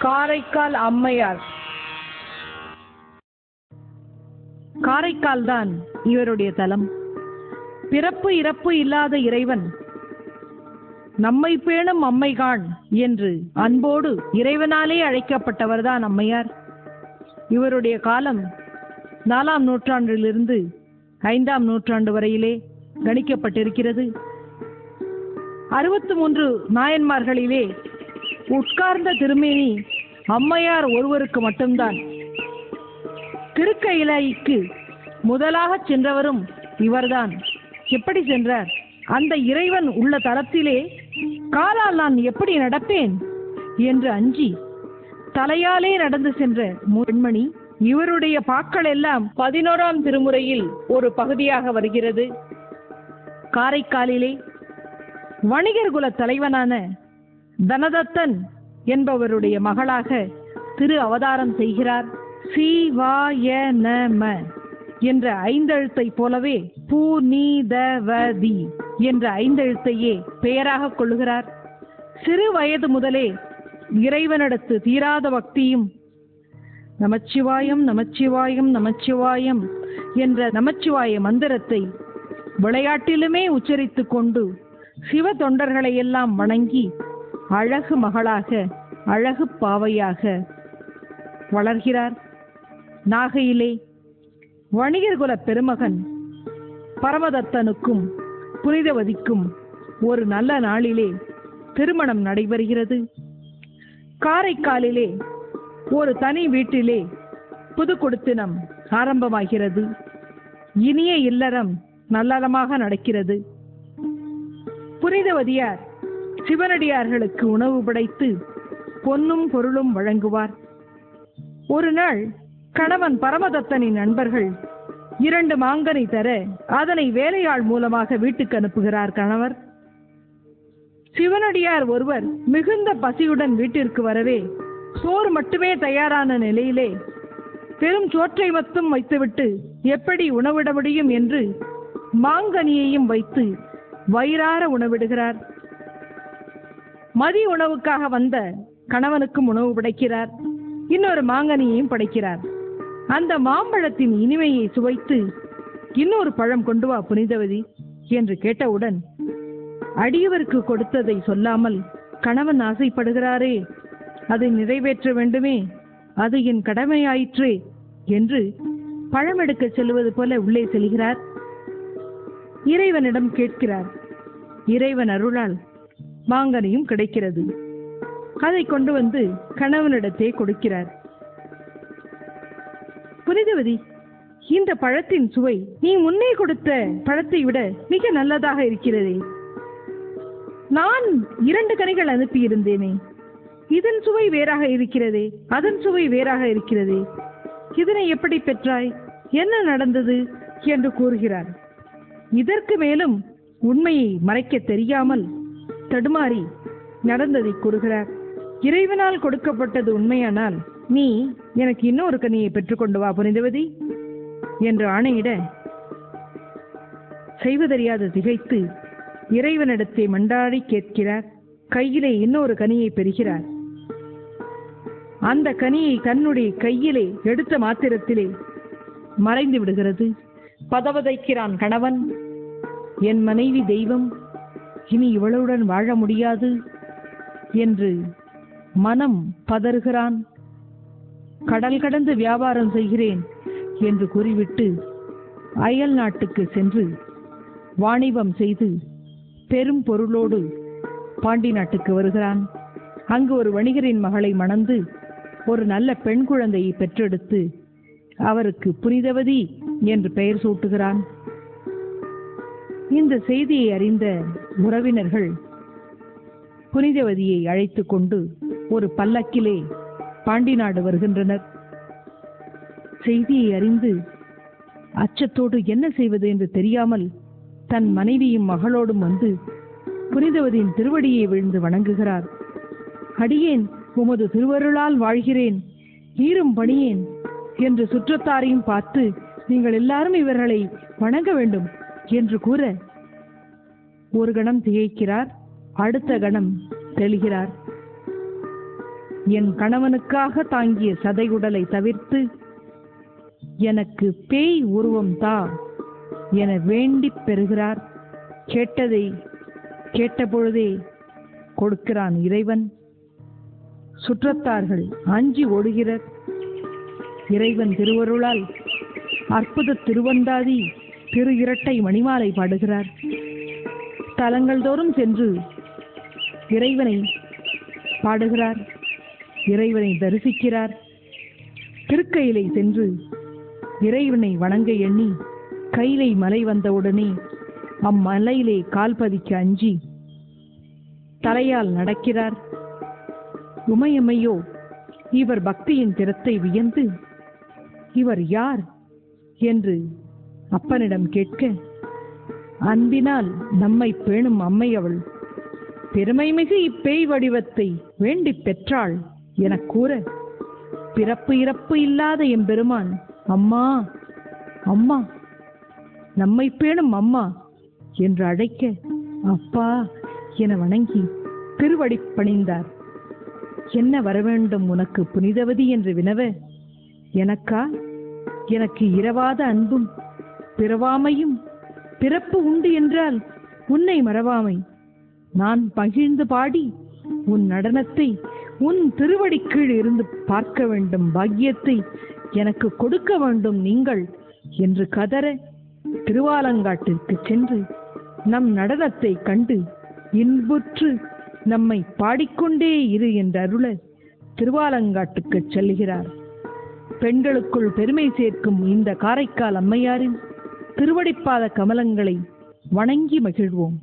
காரைக்கால் அம்மையார். காரைக்கால் தான் இவருடைய தலம். பிறப்பு இறப்பு இல்லாத இறைவன் நம்மை பேணும் அம்மைகான் என்று அன்போடு இறைவனாலே அழைக்கப்பட்டவர்தான் அம்மையார். இவருடைய காலம் 4ஆம் நூற்றாண்டிலிருந்து 5ஆம் நூற்றாண்டு வரையிலே கணிக்கப்பட்டிருக்கிறது. 63 நாயன்மார்களிலே உட்கார்ந்த திருமேனி அம்மையார் ஒருவருக்கு மட்டும்தான். திருக்கயிலைக்கு முதலாக சென்றவரும் இவர்தான். எப்படி சென்றார்? அந்த இறைவன் உள்ள தலத்திலே காலால் நான் எப்படி நடப்பேன் என்று அஞ்சி தலையாலே நடந்து சென்ற பெண்மணி. இவருடைய பாக்கள் எல்லாம் 11ஆம் திருமுறையில் ஒரு பகுதியாக வருகிறது. காரைக்காலிலே வணிகர் குல தலைவனான தனதத்தன் என்பவருடைய மகளாக திரு அவதாரம் செய்கிறார். சிவாய நம என்ற 5 எழுத்தை போலவே புனிதவதி என்ற 5 எழுத்தையே பெயராக கொள்ளுகிறார். சிறு வயது முதலே இறைவனிடத்து தீராத பக்தியும் நமச்சிவாயம் நமச்சிவாயம் நமச்சிவாயம் என்ற நமச்சிவாய மந்திரத்தை விளையாட்டிலுமே உச்சரித்து கொண்டு சிவ தொண்டர்களை எல்லாம் வணங்கி அழகு மகளாக அழகு பாவையாக வளர்கிறார். நாகையிலே வணிகர் குல பெருமகன் பரமதத்தனுக்கும் புனிதவதிக்கும் ஒரு நல்ல நாளிலே திருமணம் நடைபெறுகிறது. காரைக்காலிலே ஒரு தனி வீட்டிலே புது கொடுத்தினம் ஆரம்பமாகிறது. இனிய இல்லறம் நல்லறமாக நடக்கிறது. புனிதவதியார் சிவனடியார்களுக்கு உணவு படைத்து பொன்னும் பொருளும் வழங்குவார். ஒரு நாள் கணவன் பரமதத்தனின் நண்பர்கள் 2 மாங்கனி தர அதனை வேலையாள் மூலமாக வீட்டுக்கு அனுப்புகிறார் கணவர். சிவனடியார் ஒருவர் மிகுந்த பசியுடன் வீட்டிற்கு வரவே சோறு மட்டுமே தயாரான நிலையிலே பெரும் சோற்றை மட்டும் வைத்துவிட்டு எப்படி உணவிட முடியும் என்று மாங்கனியையும் வைத்து வயிறார உணவிடுகிறார். மதிய உணவுக்காக வந்த கணவனுக்கும் உணவு படைக்கிறார். இன்னொரு மாங்கனியையும் படைக்கிறார். அந்த மாம்பழத்தின் இனிமையை சுவைத்து இன்னொரு பழம் கொண்டு வா புனிதவதி என்று கேட்டவுடன் அடியவருக்கு கொடுத்ததை சொல்லாமல் கணவன் ஆசைப்படுகிறாரே, அதை நிறைவேற்ற வேண்டுமே, அது என் கடமையாயிற்றே என்று பழம் எடுக்க செல்வது போல உள்ளே செல்கிறார். இறைவனிடம் கேட்கிறார். இறைவன் அருளால் மாங்கனியும் கிடைக்கிறது. அதை கொண்டு வந்து கணவனிடத்தே கொடுக்கிறார். புனிதவதி, இந்த பழத்தின் சுவை நீ முன்னே கொடுத்த பழத்தை விட மிக நல்லதாக இருக்கிறதே. நான் 2 கனிகள் அனுப்பியிருந்தேனே, இதன் சுவை வேறாக இருக்கிறதே, அதன் சுவை வேறாக இருக்கிறதே, இதனை எப்படி பெற்றாய், என்ன நடந்தது என்று கூறுகிறார். இதற்கு மேலும் உண்மையை மறைக்க தெரியாமல் தடுமாறி நடந்ததை கூறுகிறார். இறைவனால் கொடுக்கப்பட்டது உண்மையானால் நீ எனக்கு இன்னொரு கனியை பெற்றுக்கொண்டு வா புனிதவதி என்று ஆணையிட செய்வதறியாது திகைத்து இறைவனிடத்தை மண்டாடி கேட்கிறார். கையிலே இன்னொரு கனியை பெறுகிறார். அந்த கனியை தன்னுடைய கையிலே எடுத்த மாத்திரத்திலே மறைந்து விடுகிறது. பதவதைக்கிறான் கணவன். என் மனைவி தெய்வம், இனி இவளுடன் வாழ முடியாது என்று மனம் பதறுகிறான். கடல் கடந்து வியாபாரம் செய்கிறேன் என்று கூறிவிட்டு அயல் நாட்டுக்கு சென்று வாணிபம் செய்து பெரும் பொருளோடு பாண்டி நாட்டுக்கு வருகிறான். அங்கு ஒரு வணிகரின் மகளை மணந்து ஒரு நல்ல பெண் குழந்தையை பெற்றெடுத்து அவருக்கு புனிதவதி என்று பெயர் சூட்டுகிறான். இந்த செய்தியை அறிந்த உறவினர்கள் புனிதவதியை அழைத்து கொண்டு ஒரு பல்லக்கிலே பாண்டி நாடு வருகின்றனர். செய்தியை அறிந்து அச்சத்தோடு என்ன செய்வது என்று தெரியாமல் தன் மனைவியும் மகளோடும் வந்து புனிதவதியின் திருவடியை விழுந்து வணங்குகிறார். அடியேன் உமது திருவருளால் வாழ்கிறேன், ஈரும் பணியேன் என்று சுற்றத்தாரையும் பார்த்து நீங்கள் எல்லாரும் இவர்களை வணங்க வேண்டும் என்று கூற ஒரு கணம் திகைக்கிறார். அடுத்த கணம் தெளிகிறார். என் கணவனுக்காக தாங்கிய சதையுடலை தவிர்த்து எனக்கு பேய் உருவம் தா என வேண்டிப் பெறுகிறார். கேட்டதை கேட்டபொழுதே கொடுக்கிறான் இறைவன். சுற்றத்தார்கள் அஞ்சி ஓடுகிறார். இறைவன் திருவருளால் அற்புத திருவந்தாதி திரு இரட்டை மணிமாலை பாடுகிறார். தலங்கள் தோறும் சென்று இறைவனை பாடுகிறார், இறைவனை தரிசிக்கிறார். திருக்கையிலை சென்று இறைவனை வணங்க எண்ணி கைலை மலை வந்தவுடனே அம்மலையிலே கால் பதிக்க அஞ்சி தலையால் நடக்கிறார். உமையம்மையோ இவர் பக்தியின் திறத்தை வியந்து இவர் யார் என்று அப்பனிடம் கேட்க, அன்பினால் நம்மை பேணும் அம்மை அவள், பெருமைமிகு இப்பேய் வடிவத்தை வேண்டி பெற்றாள் என கூற, பிறப்பு இறப்பு இல்லாத எம்பெருமான் அம்மா அம்மா நம்மை பேணும் அம்மா என்று அழைக்க, அப்பா என வணங்கி திருவடி பணிந்தார். என்ன வரவேண்டும் உனக்கு புனிதவதி என்று வினவ, எனக்கா? எனக்கு இரவாத அன்பும் பிறவாமையும், பிறப்பு உண்டு என்றால் உன்னை மறவாமை. நான் பகிர்ந்து பாடி உன் நடனத்தை உன் திருவடி கீழ் இருந்து பார்க்க வேண்டும் பாக்கியத்தை எனக்கு கொடுக்க வேண்டும் நீங்கள் என்று கதற, திருவாலங்காட்டிற்கு சென்று நம் நடனத்தை கண்டு இன்புற்று நம்மை பாடிக்கொண்டே இரு என்று அருள திருவாலங்காட்டுக்கு செல்கிறார். பெண்களுக்குள் பெருமை சேர்க்கும் இந்த காரைக்கால் அம்மையாரின் திருவடிப்பாத கமலங்களை வணங்கி மகிழ்வோம்.